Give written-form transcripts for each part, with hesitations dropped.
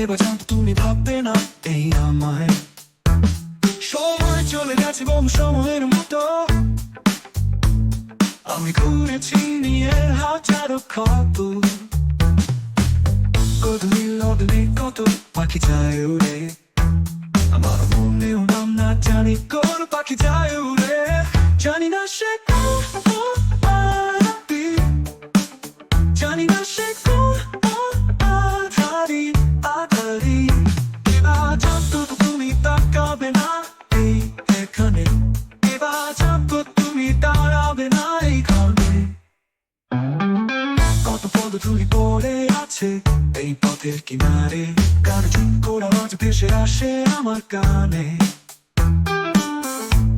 এবার জানতো তুমি ভাববে না এই আমায়। সময় চলে গেছে বহু সময়ের মতো, আমি ঘুরেছি নিয়ে হাজারো ক্ষত। গধূলি লগ্নে কত পাখি যায় উড়ে, আমার মনেও নাম না জানি কোন পাখি যায় উড়ে। জানি না সে কোন পাখি, জানি না সে কোন আধারি আধারি। এবার জানতো তুমি তাকাবে না এই এখানে, এবার জানতো তুমি দাঁড়াবে না এইখানে। কত পদধূলি পড়ে আছে এই পথের কিনারে, কার ঝুঁকোর আওয়াজ ভেসে আসে আমার কানে।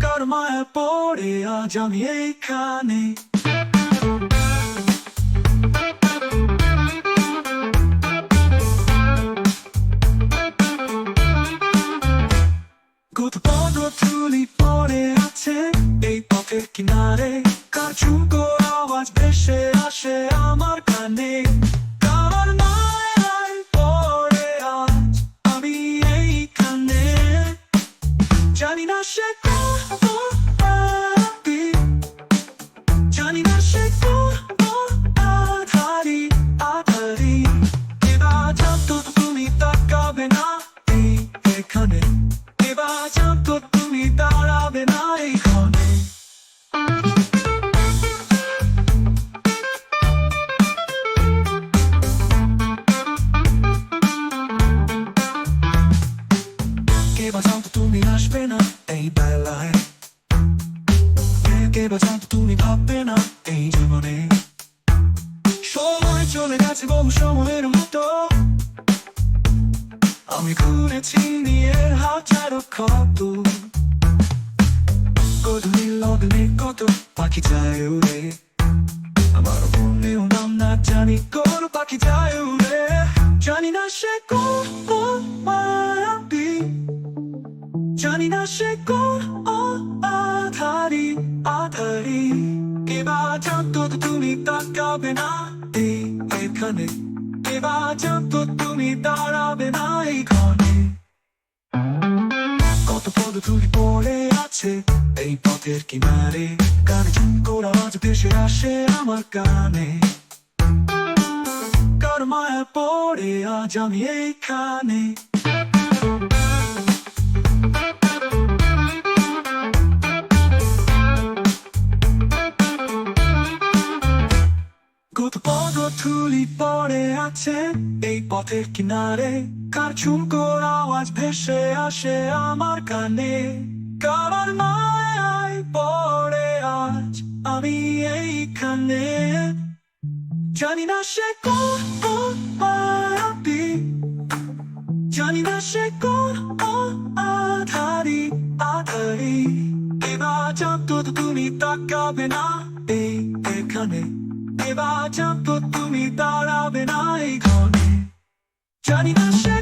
কার মায়া পড়ে আজ আমি এইখানে। কত পদধূলি পড়ে আছে এই পথের কিনারে, কার ঝুঁকোর আওয়াজ ভেসে আসে আমার কানে। কার মায়ায় পড়ে আজ আমি এইখানে। জানি না সে কোন পাখি, জানি না সে কোন আধারি আধারি। এবার জানতো তুমি তাকাবে না এই এখানে, এবার জানতো তুমি দাঁড়াবে না এইখানে। এবার জানতো তুমি আসবে না এই বেলায়, এবার জানতো তুমি ভাববে না এই জীবনে। সময় চলে গেছে বহু সময়ের মতো, আমি ঘুরেছি নিয়ে হাজারো ক্ষত। গধূলি লগ্নে কত পাখি যায় উড়ে, আমার মনেও নাম না জানি কোন পাখি যায় উড়ে। জানি না সে কোন পাখি, জানি না সে কোন আধারি আধারি। এবার জানতো তুমি তাকাবে না এই এখানে, এবার জানতো তুমি দাঁড়াবে না এইখানে। কত পদধূলি পড়ে আছে এই পথের কিনারে, কার ঝুঁকোর আওয়াজ ভেসে আসে আমার কানে। কার মায়া পড়ে আজ আমি এইখানে। কত পদধূলি পড়ে আছে এই পথের কিনারে, কার ঝুঁকোর আওয়াজ ভেসে আসে আমার কানে। কার মায়ায় পড়ে আজ আমি এইখানে। জানি না সে কোন পাখি, জানি না সে কোন আধারি আধারি। এবার জানতো তুমি তাকাবে না এই এখানে, এবার জানতো তুমি দাঁড়াবে না এইখানে। জানি না সে